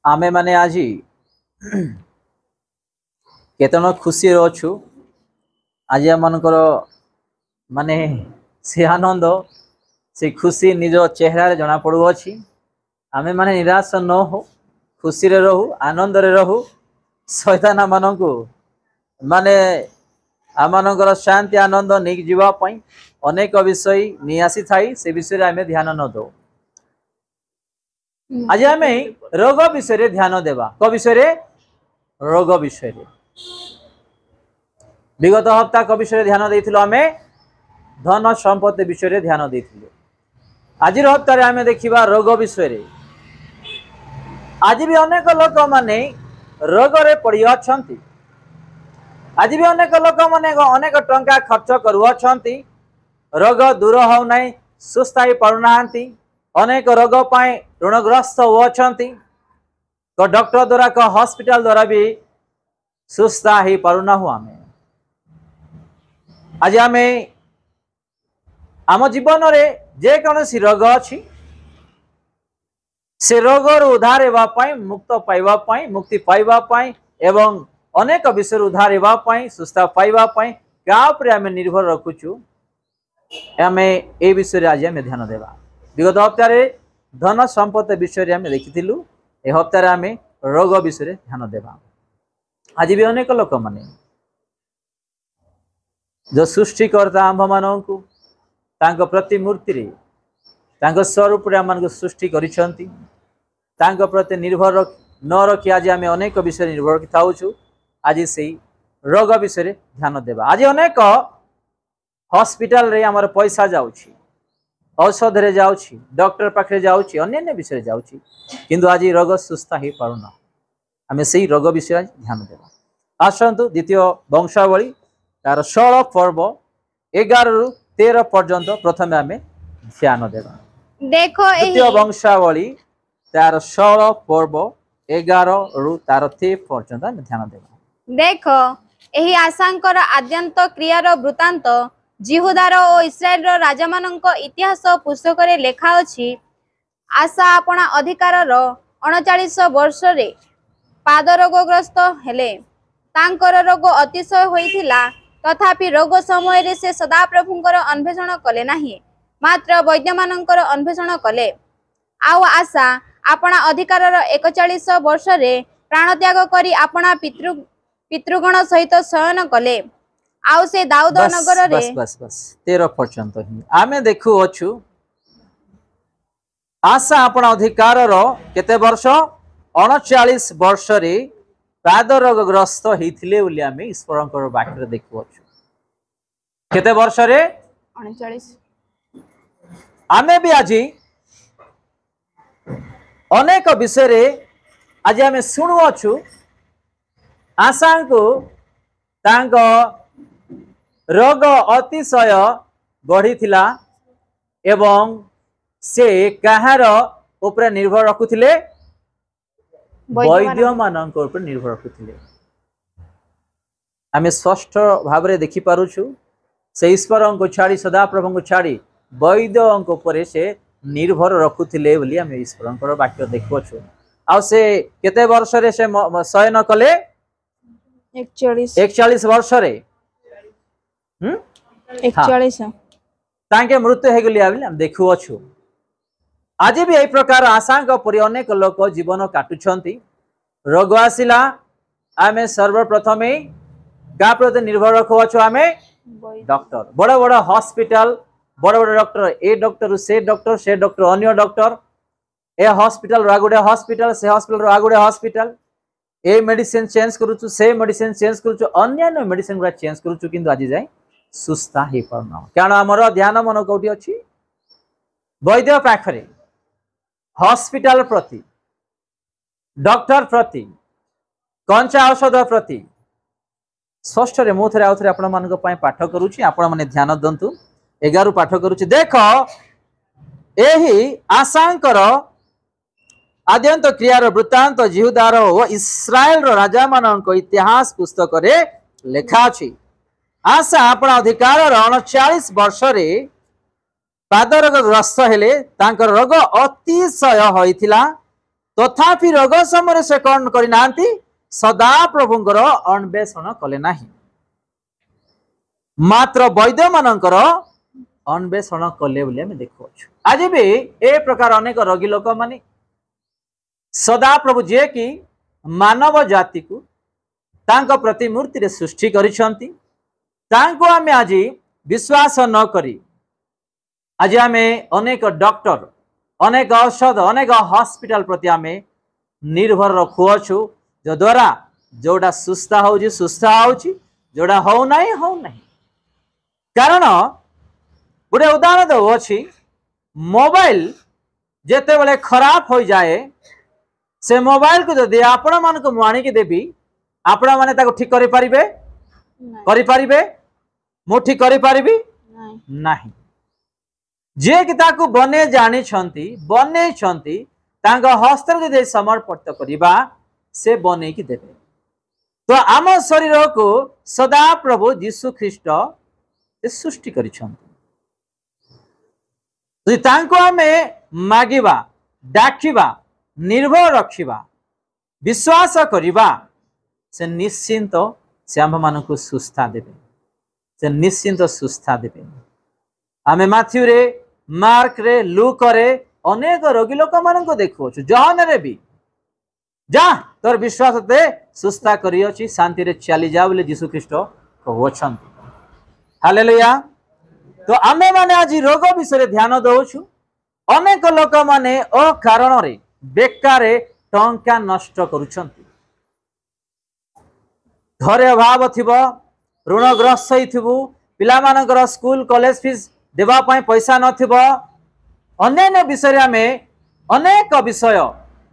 आमे माने आज केतन खुशी अच्छु आज आमकर माने से आनंद से खुशी निज चेहरा जना पड़ुअछि आमे माने निराश न हो खुशी रे रहू आनंद रे रहू शैतान मानकु माने आमनकर शांति आनंद नहीं जीवा पई अनेक विषय नहीं आसी थाई से विषय आमे ध्यान न दो आज आम रोग विषय ध्यान देवा को विषय रोग विषय विगत हप्ता को विषय ध्यान देथिलो आमे धन संपत्ति विषय ध्यान देथिलो आज हप्तार आम देखा रोग विषय आज भी अनेक लोक माने रोग रे पड़ी अछंती आज भी अनेक लोक माने अनेक टंका खर्च करुअछंती रोग दूर हो नहीं सुस्थ हो पारुनाहांती अनेक रोग पाए ऋणग्रस्त होती को डॉक्टर द्वारा को हॉस्पिटल द्वारा भी सुस्थ हो पारुना हूँ आम आज आम आम जीवन रे जे कौन सी रोग अच्छी से रोग उद्धार होगापाई मुक्त पाइबापाई मुक्ति पाइबापाई एवं अनेक विषय उद्धार होगापाई सुस्थ पाइबापाई क्या उपरे आम निर्भर रखुचु आम ए विषय आज आम ध्यान देवा विगत हप्तार धन संपत्ति विषय आम देखी ए हप्तार आम रोग विषय ध्यान देवा आज भी अनेक लोक माने जो सृष्टिकर्ता आंभ मानू प्रतिमूर्ति रे स्वरूप आम सृष्टि करिसेंती प्रति निर्भर न रखी आज आम अनेक विषय निर्भर रखी आज से रोग विषय ध्यान देवा आज अनेक हॉस्पिटल रे आमर पैसा जाउछि औषध रे जाउछि डॉक्टर पाखे जाउछि अन्य विषय जाउछि किंतु आज रोग सुस्थ हो पारुना आम से रोग विषय ध्यान देवा आसतु द्वितीय वंशावली तार 16 पर्व 11 रु 13 पर्यंत प्रथम आम ध्यान देवा देखो द्वितीय वंशावली तार 16 पर्व 11 रु 13 पर्यंत आम ध्यान देवा देखो एही आशांकर आद्यंत क्रियार वृत्तांत जिहुदार और इस्राएल राजा मानक इतिहास पुस्तक रे लेखा अछि आशा अपना अधिकार 39 वर्ष रे पाद रोगग्रस्त हेले तांकर रोग अतिशय होइथिला तथापि रोग समय रे से सदा प्रभुंकर अन्वेषण कले नाही मात्र वैद्य मानकर अन्वेषण कले आउ आशा अपना अधिकार 41 वर्ष रे प्राण त्याग करी अपना पितृगण सहित शयन कले आउ से दाऊद नगर रे बस 13 पर्यंत ही आमे देखु अछु आशा अपना अधिकार केते वर्ष 39 वर्ष रे पाद रोगग्रस्त होइथिले बोली आमे ईश्वरंकर वाक्य देखु अछु केते वर्ष रे 39 आमे भी आज अनेक विषय रे आज आमे सुनु अछु आशा को तांको रोग अतिशय बढ़ी थिला एवं से कहार ऊपर निर्भर रखुथिले वैद्य मानक ऊपर निर्भर रखुथिले आमे स्पष्ट भाव रे देखि पारुछु से ईश्वर को छाड़ी सदा प्रभु को छाड़ी वैद्य ऊपर से निर्भर रखुथिले बोली आमे ईश्वर वाक्य देखुछु आ से केते वर्ष रे से शयन कले 41 वर्ष रे 41 तांके मृत्यु हो गली हम देखु अछु आज भी यही प्रकार आशा परि अनेक लोक जीवन काटुछंती रोग आसिला आमे सर्वप्रथम क्या प्रति निर्भर रखु अछु आमे डॉक्टर बड़ बड़ हॉस्पिटल बड़ बड़ डॉक्टर ए डॉक्टर से डॉक्टर अन्य डॉक्टर ए हॉस्पिटल रागुडे हॉस्पिटल से हॉस्पिटल रागुडे हॉस्पिटल ए मेडिसिन चेंज करूछु से मेडिसिन चेंज करूछु अन्य मेडिसिन गुरा चेंज करूछु किंतु आज जाय सुस्थ हो पारना कारण आमर ध्यान मन कौटी अच्छी वैद्य पाखरे हॉस्पिटल प्रति डॉक्टर प्रति कंचा औषध प्रति षष्ठ रे मुथरे आउथरे आपण मानक पय पाठ करूची आपण माने ध्यान दंतु 11 पाठ करूची देखो एही आशांकर आद्यंत क्रियार वृत्तांत जिहुदार ओ इस्राएल रो राजा मानक इतिहास पुस्तक रे लेखा अछि आशा अपना अधिकार 39 वर्ष रे पाद रोगग्रस्त हेले तांकर रोग अतिशय होइथिला तथापि रोग समय से कौन करना सदा प्रभुंकर अन्वेषण कले नाही मात्र वैद्य मानकर अन्वेषण कले बोली आम देखु आज भी ए प्रकार अनेक रोगी लोक माने सदा प्रभु जे कि मानव जाति को तांको प्रतिमूर्ति रे सृष्टि करिसंती तांको आमे आज विश्वास न करी आज आमे अनेक डॉक्टर अनेक औषध अनेक हॉस्पिटल प्रति आमे निर्भर रखुअछु जो द्वारा जोड़ा सुस्था होउची जोड़ा हो नहीं कारण गोटे उदाहरण दउछि मोबाइल जेते बेले खराब हो जाए से मोबाइल को जदि आपण मान को आनी की देबी आपण माने ताको ठीक करि परिबे मु ठीक करि परिबी नहीं जे कि ताको बने जानी छंती तांगा हस्त जदि समर्पित करिबा से बने की देबे तो आम शरीर को सदा प्रभु यीशु ख्रीस्ट सृष्टि करिसंती तांको आमे मागिबा डाकिबा निर्भर रखिबा विश्वास करिबा से निश्चिंत से आम मान को सुस्था देबे से निश्चिंत सुस्था देबे आमे माथ्यू रे मार्क रे लूक रे अनेक रोगी लोक मान को देखु जहन रे भी जा तोर विश्वास ते सुस्था करी अछि शांति रे चली जा बोले यीशु ख्रीस्ट कहउछंती हालेलुया तो आमे माने आज रोग विषय ध्यान दउछु अनेक लोक माने अकारण रे बेकारे टंका नष्ट करुछंती घरे अभाव थिबो ऋणग्रस्त होइथिबु पिला मानकर स्कूल कॉलेज फीस देबा पई पैसा नथिबो अन्य विषय आमे अनेक विषय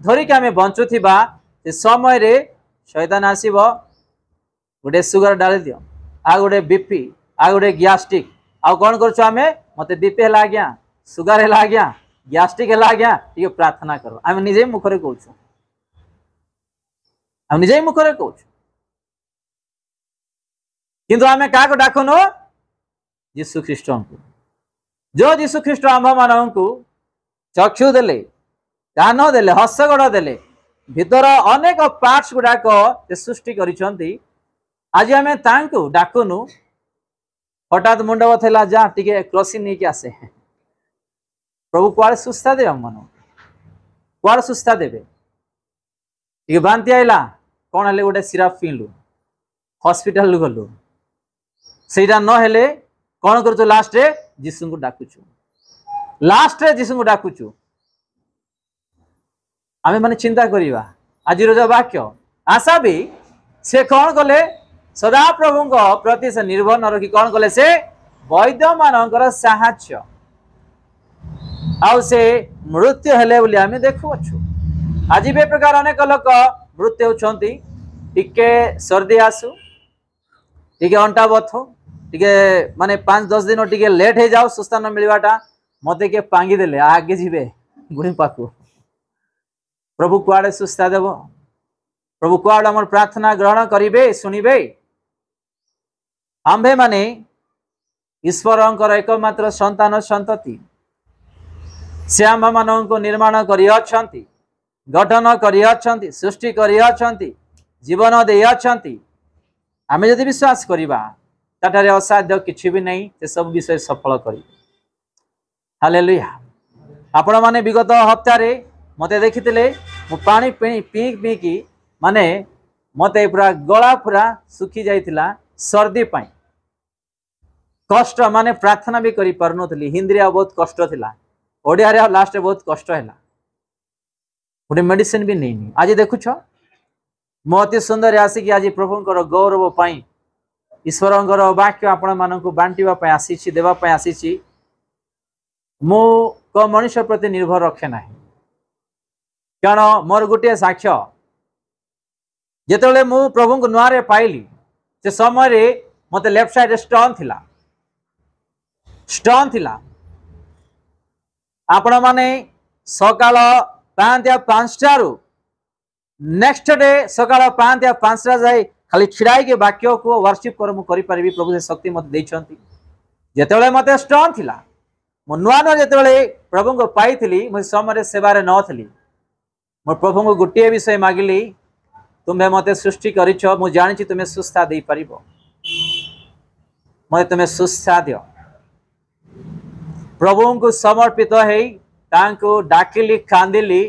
धरिक आमे बंचुथिबा से समय रे शैतान आसीबो गोटे सुगर डाली दियो आ गोटे बीपी आ गोटे गैस्ट्रिक आ कोन करछु आमे मते बीपी हला आज्ञा सुगर हला आज्ञा गैस्ट्रिक हला आज्ञा टिके प्रार्थना करो आमे निजे मुखरे कहूछु हम निजे मुखरे कहूछु किंतु आमे का को डाकुनो यीशु ख्रीस्ट को जो यीशु ख्रीस्ट आम मान को चक्षु देले कान देले हस्तगड़ देले भीतर अनेक पार्ट्स गुड़ाक सृष्टि करिसंती आज आमे तांको डाकुनु हठात मुंड बथेला जा टिके क्रॉसिंग नहीं के आसे प्रभु कुआड़े सुस्था दे हम मन कुआड़े सुस्था देबे टिके बांति आइला कौन हेले गोटे सिराप पिलु हॉस्पिटल गलु सेटा न हेले कौन करछु लास्ट रे यीशु को डाकुछु लास्ट रे यीशु को डाकुछु आमे माने चिंता करिवा आज जो वाक्य आशा भी से कौन कले सदा प्रभु प्रति से निर्भर न रखी कौन कले से वैद्य मानकर साहाय्य आउ से मृत्यु हेले बोली आमे देखु अछु आज भी प्रकार अनेक लोक मृत्यु होछंती टिके सर्दी आसु टिके अंटा बथो टिके माने 5-10 दिन टिके लेट हे जाओ सुस्था न मिलवाटा मते के पांगी देले आगे जीवे गुणी पाकु प्रभु कुआड़े सुस्था देव प्रभु कुआड़े हमर प्रार्थना ग्रहण करिवे सुनिबे आम्भे माने ईश्वरंकर एकमात्र संतान संतति से आम्भ माननको निर्माण करि अछंती गठन करि अछंती सृष्टि करि अछंती जीवन दे अछंती आमे यदि विश्वास करिबा ताठारे असाध्य किछि भी नहीं से सब विषय सफल करी हालेलुया आपण माने विगत हप्ता रे मते देखितिले मु पानी पी पी की माने मते पूरा गला पूरा सुखी जाइतिला सर्दी पाई कष्ट माने प्रार्थना भी करि परनथली हिंदी रे बहुत कष्ट थिला ओडिया रे लास्ट बहुत कष्ट हैला गोटे मेडिसिन भी नहीं आज देखुछ मो अति सुंदर आसी कि आज प्रभुंकर गौरव पाई ईश्वरंकर वाक्य आपण मानकु बांटीबा पई आसीछि देबा पई आसीछि मो को मनुष्य प्रति निर्भर रखे नाही कारण मोर गोटे साक्ष्य जेतेले मु प्रभु को नुआरे पाइली से समय रे मते लेफ्ट साइड स्टोन थिला आपण माने सकाळ 5:05 नेक्स्ट डे सकाळ 5:05 जाए खाली छिड़ाई के वाक्य को वर्शिप कर मु करि परिबी प्रभु से शक्ति मते दैछंती जेतेले मते स्टोन थिला मु नुआ नुआ जेतेले प्रभु को पाइथिली मु समय रे सेवा रे न थिली मो प्रभु को गोटे विषय मागिली तुम्हें मते सृष्टि करिछ मु जानि तुम्हें सुस्था दे परिबो मते तुम्हें सुस्था दियो प्रभु को समर्पित है तांको डाकिली कांदिली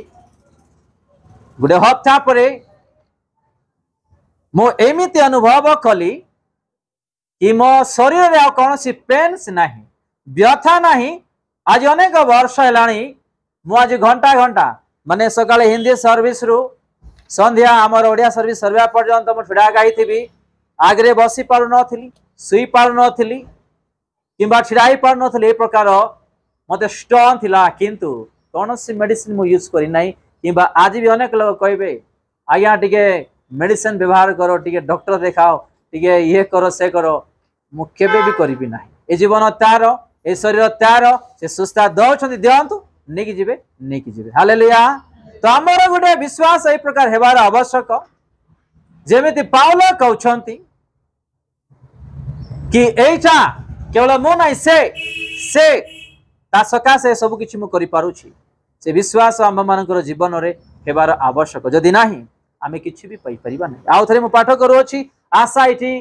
गोटे हप्ता पर मु एमिति अनुभव कली कि मो शरीर रे कौन सी पेन्स नहीं व्यथा नहीं आज अनेक वर्ष है मु आज घंटा घंटा माने सकाले हिंदी सर्विस रु संध्या आमर ओडिया सर्विस सरवा पर्यंत मु छिड़ा गाई थी आगरे बसी पारु नथिली सुई पारु नथिली किंबा छिड़ाई पारु नथिली ए प्रकार मते स्टोन थिला किंतु कौन सी मेडिसिन मु यूज करी नाही किंबा आज भी अनेक लोग कहबे आज्ञा टिके मेडिसिन व्यवहार करो टिके डॉक्टर देखाओ टिके ये करो से करो मु केबे भी करिबी नाही ए जीवन तार ए शरीर तार से सुस्था दौछंती दियंतु नेकी जिबे हालेलुया तो आमर गोटे विश्वास ए प्रकार हेबार आवश्यक जेमिति पाउल कहउछंती कि एटा केवल मो नाही से ता सकाशे सब किछि मु करि पारुछि से विश्वास आम मानकर जीवन रे हेबार आवश्यक जदि नाही आमे किछि भी पाई परिबा नाही आउ थरे मु पाठ करूछि आशा इठी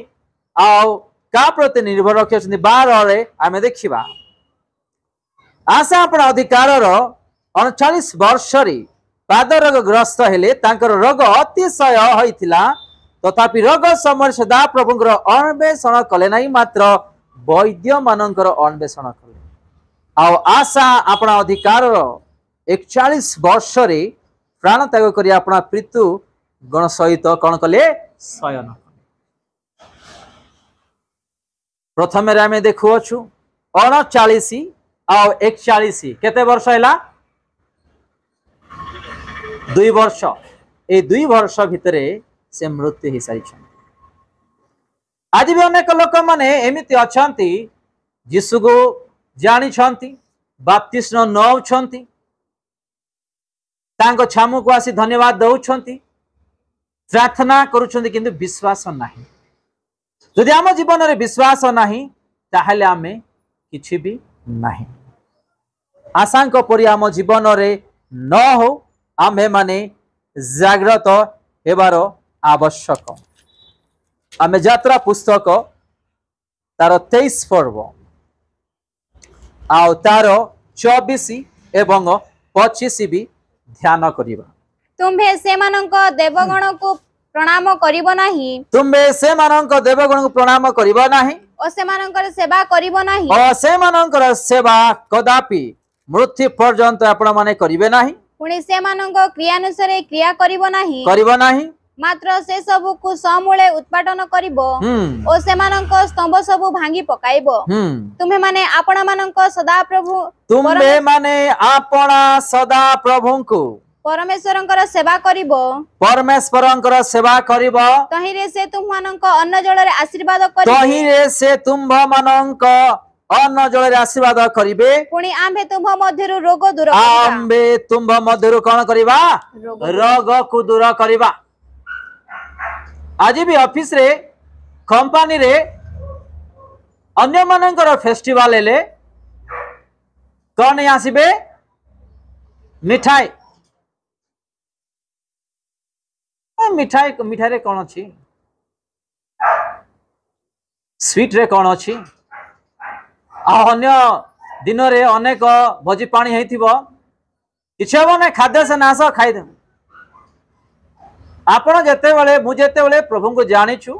आउ का प्रति निर्भर रखिछन्ती 12 रे आमे देखिबा आशा अपन अधिकार 39 वर्ष रे पाद रोग ग्रस्त हेले तांकर रोग अतिशय होइतिला तथापि रोग समय सदा प्रभुଙ୍କର अन्वेषण कले नाही मात्र वैद्य मानकर अन्वेषण कले आउ आशा अपन अधिकार 41 वर्ष रे प्राण त्याग करी अपना प्रीतु गण सहित कौन कले शयन प्रथम रे आमे देखुछु 39 आउ 41 केते वर्ष हैला 2 वर्ष ए 2 वर्ष भितरे से मृत्यु ही सारी आज भी अनेक लोक माने एमिति अछंती यीशु को जानी छंती बाप्तिस्म नौछंती तांको छामु को आसी धन्यवाद दउछंती प्रार्थना करूछंती किंतु विश्वास नाही यदि आम जीवन रे विश्वास नाही ताहले आमे किछि भी नाही आशांक परि आम जीवन रे न हो आमे माने जागृत हेबारो आवश्यक आमे यात्रा पुस्तक तार 23 पर्व आउ तार 24 एवं 25 भी ध्यान करिबा तुम्भे सेमानंक देवगण को प्रणाम करिबो नाही तुम्भे सेमानंक देवगण को प्रणाम करिबो नाही ओ सेमानंकर सेवा करिबो नाही ओ सेमानंकर सेवा कदापि मृत्यु पर्यंत आपण माने करिवे नाही पुणी सेमानंक क्रियानुसारे क्रिया करिबो नाही मात्र से सबु को समूले उत्पादन करिबो ओ सेमानंक स्तंभ सबु भांगी पकाइबो तुम्हे माने आपण मानंक सदा प्रभु तुम्हे माने आपणा सदा प्रभु को परमेश्वरंकर सेवा करिबो तहिरे से तुममानंक अन्न जଳରେ आशीर्वाद करिबे तहिरे से तुममानंक अन्न जଳରେ आशीर्वाद करिबे पुणी आम्भे तुम मध्यरु रोग दूर करिबा आम्भे तुम मध्यरु कोन करिबा रोग को दूर करिबा आज भी ऑफिस रे कंपनी रे अन्य मानंकर फेस्टिवल हेले कोन आसीबे मिठाई मिठाई मिठाई रे कौन अच्छी स्वीट रे कौन अच्छी अन्य दिन रे अनेक भोजी पानी हेतिबो किछ हो ना खाद्य से नाश खाई आपण जेते बेले मु जेते बेले प्रभु को जानिछु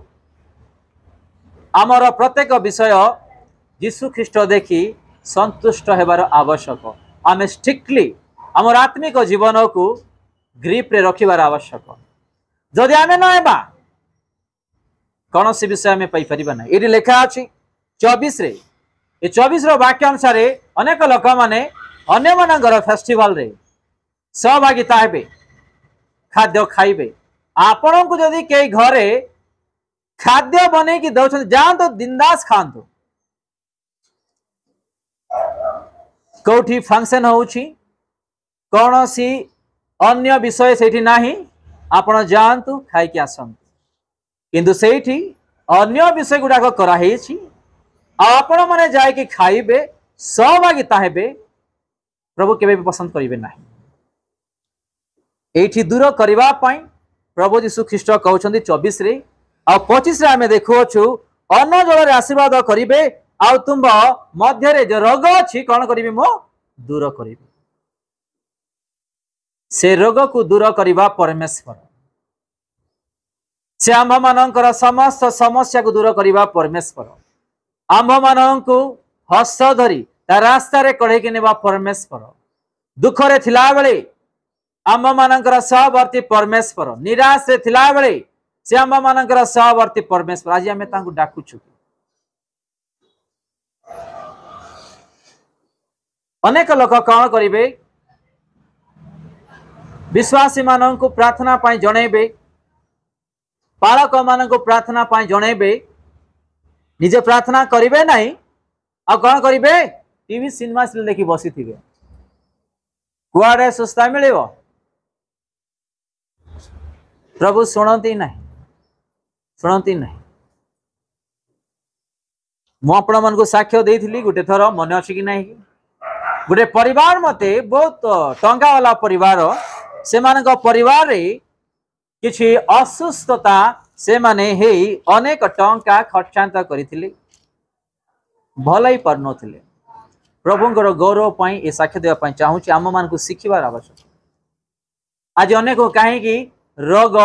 आमर प्रत्येक विषय यीशु ख्रीष्ट देखि संतुष्ट हेबार आवश्यक आमे स्ट्रिक्टली आमर आत्मिक जीवन को ग्रिप रे रखिबार आवश्यक जदि आमे न हेबा कौन सी विषय आमे पाई परिबा ना एडी लेखा अछि 24 रे ए 24 रो वाक्य अनुसार अनेक लोक माने अन्य मानकर फेस्टिवल रे सहभागिता हेबे खाद्य खाइबे आपण को जदि के घरे खाद्य बने की दउछ जान तो दिनदास खांतु कोठी फंक्शन होउछि कौन सी अन्य विषय सेठी नाही आपण जानतु खाई के आसंतु किंतु सेठी अन्य विषय गुडा को करा हेछि आपण माने जाय कि खाइबे सहभागिता हेबे प्रभु केबे भी पसंद करिवे नाही एठी दूर करबा पई प्रभु यीशु ख्रीष्ट कहउछंती 24 रे आ 25 रे हमें देखुछु अन्न जल रे आशीर्वाद करिवे आ तुम मध्य रे जो रोग अछि कोन करिवे मो दूर करिवे से रोग को दूर करबा परमेश्वर से आम मानकर समस्त समस्या को दूर करबा परमेश्वर आम माननकु हस धरी ता रास्ता रे कढे के नेबा परमेश्वर दुख रे थिला बेले आम मानकर सहवर्ती परमेश्वर निराश रे थिला बेले से आम मानकर सहवर्ती परमेश्वर आज आमे तांकु डाकुछु अनेक लोक कौन करिवे विश्वासी माननकु प्रार्थना पाई जणेबे पालक माननकु प्रार्थना पाई जणेबे निजे प्रार्थना करिवे नहीं आ कौन करिवे टीवी सिनेमा से देखि बसी थिबे कुआडे सुस्ता मिलिबो प्रभु सुनती नहीं मु आपण मन को साक्ष्य देइथिली गुटे थर मन अछि कि नहीं गुटे परिवार मते बहुत टंका वाला परिवार से मानक परिवार रे किछि असुस्थता से माने हे अनेक टंका खर्चांत करिथिले भलाई पर नथिले प्रभुंकर गौरव पई ए साक्ष्य देवा पई चाहू छी आम मान को सिखिबार आवश्यक आज अनेक काहे कि रोग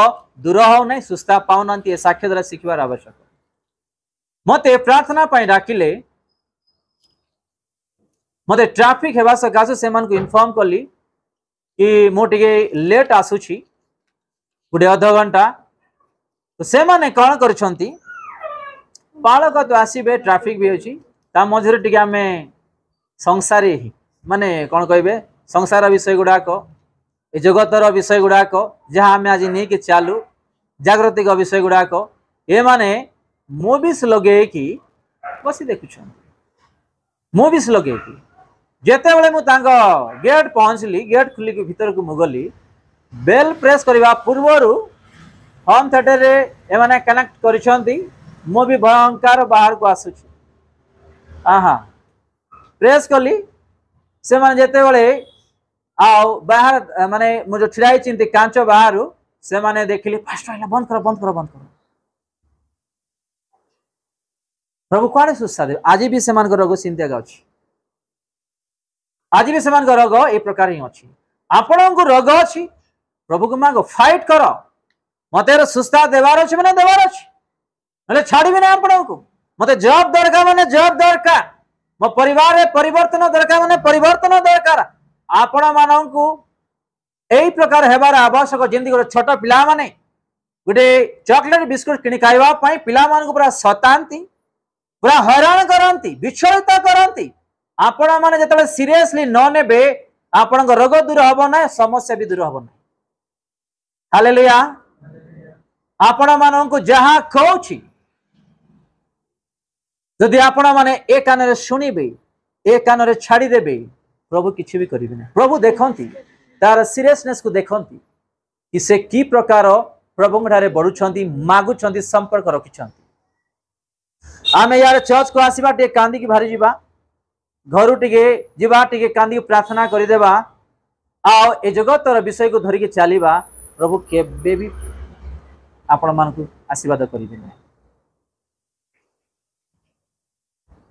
दूर हो नहीं सुस्ता पाउ नंती ए साक्ष्य द्वारा सिखिबार आवश्यक मते प्रार्थना पई डाकिले मते ट्रैफिक हेबा सकाशे से मान को इन्फॉर्म कली कि मो टिके लेट आसुछि गुडे आधा घंटा तो से माने कोन करछंती पालक तो आसीबे ट्रैफिक भी अछि ता मझरे टिके हमें संसारी माने कोन कहबे संसार विषय गुडा को ए जगतर विषय गुडा को जहां हमें आज नहीं कि चालू जागृतिक विषय गुडा को ए माने मूवीज लगे कि बसी देखुछन मूवीज लगे कि जेते बेले मु तांको गेट पहुंचली गेट खुली के भीतर को मुगली बेल प्रेस करबा पूर्वरु होम थिएटर रे ए माने कनेक्ट करिसंती मूवी भयंकर बाहर को आसुछि आहा प्रेस कली से माने जेते बेले आओ बाहर माने मु जो छिड़ाई चिंती कांचो बाहरु से माने देखली फास्ट आइला बंद करो प्रभु कुआडे सुस्ता दे आज भी से मान को रोग चिंता गाउछि आज भी से मान को रोग ए प्रकार ही अछि आपन को रोग अछि प्रभु को मांगो फाइट करो मते सुस्ता देवार अछि माने देवार अछि नले छाड़ीबे ना आपन को मते जॉब दरकार माने जॉब दरकार मो परिवार रे परिवर्तन दरकार माने परिवर्तन दरकार आपण माननकु एई प्रकार हेबार आवश्यक जेंदी गोटे छोट पिला माने गोटे चॉकलेट बिस्कुट किनि खाइबा पई पिला मान को पूरा सतांती पूरा हैरान करंती विचलित करंती आपण माने जतले सीरियसली न नेबे आपण को रोग दूर हबो ना समस्या भी दूर हबो ना हालेलुया आपण माननकु जहा कहउछि जदि आपण माने ए कान रे सुनिबे ए कान रे छाड़ी देबे प्रभु किछि भी करिबे ना प्रभु देखंती तार सीरियसनेस को देखंती कि से की प्रकार प्रभु ठारे बढुछंती मागुछंती संपर्क रखिछंती आमे यार चर्च को आसीबा टे कांदी की भारी जीवा घरु टिके जीवा टिके कांदी प्रार्थना करि देबा आ ए जगतर विषय को धरि के चलीबा प्रभु केबे भी आपण मान को आशीर्वाद करिबे ना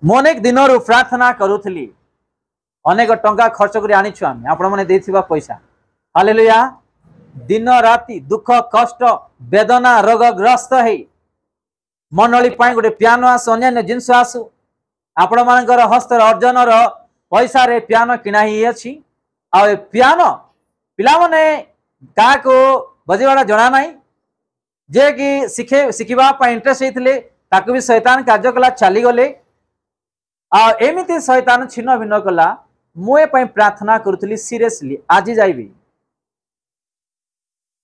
मोनेक दिनरु प्रार्थना करूथली अनेक टंका खर्च करी आनिछु आमे आपण माने देथिबा पैसा हालेलुया दिन राति दुख कष्ट वेदना रोगग्रस्त है मनोली पाई गोटे पियानो आसु अन्य जिनस आसु आपण मानकर हस्त अर्जन पैसा रे पियानो किना ही अछि आ पियानो पिला माने का को बजेवाला जणा नाही जे कि सिखिबा पई इंटरेस्ट हेथिले ताकू भी शैतान कार्यकला चली गले आ एमिति शैतान छिन्न भिन्न कला मुए पई प्रार्थना करूथली सीरियसली आज जाइबी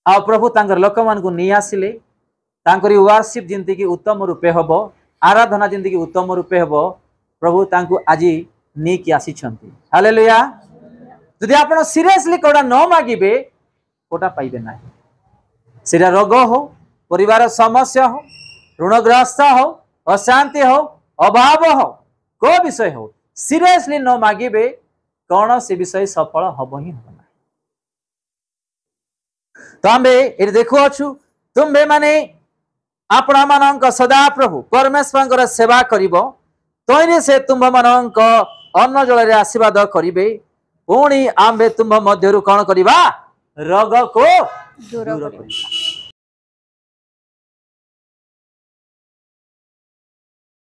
आ प्रभु तांकर लोक मान को नि आसिले तांकरी वर्शिप जिंदगी की उत्तम रूपे हबो आराधना जिंदगी उत्तम रूपे हबो प्रभु तांको आज नी कि आसी छंती हालेलुया जदि आपण सीरियसली कोडा न मागिबे कोटा पाइबे नाही सेरा रोग हो परिवार समस्या हो ऋणग्रस्त हो अशांति हो अभाव हो को विषय हो सीरियसली न मागिबे कौन से विषय सफल हब ही हब ना तो आम्बे ये देखु अछु तुम्बे माने आपणा मानक सदा प्रभु परमेश्वर सेवा करिबो तैने से तुम्भ मानक अन्न जल आशीर्वाद करिबे पुणी आम्बे तुम्भ मध्यरु कौन करिबा रोग को दूर करिबा।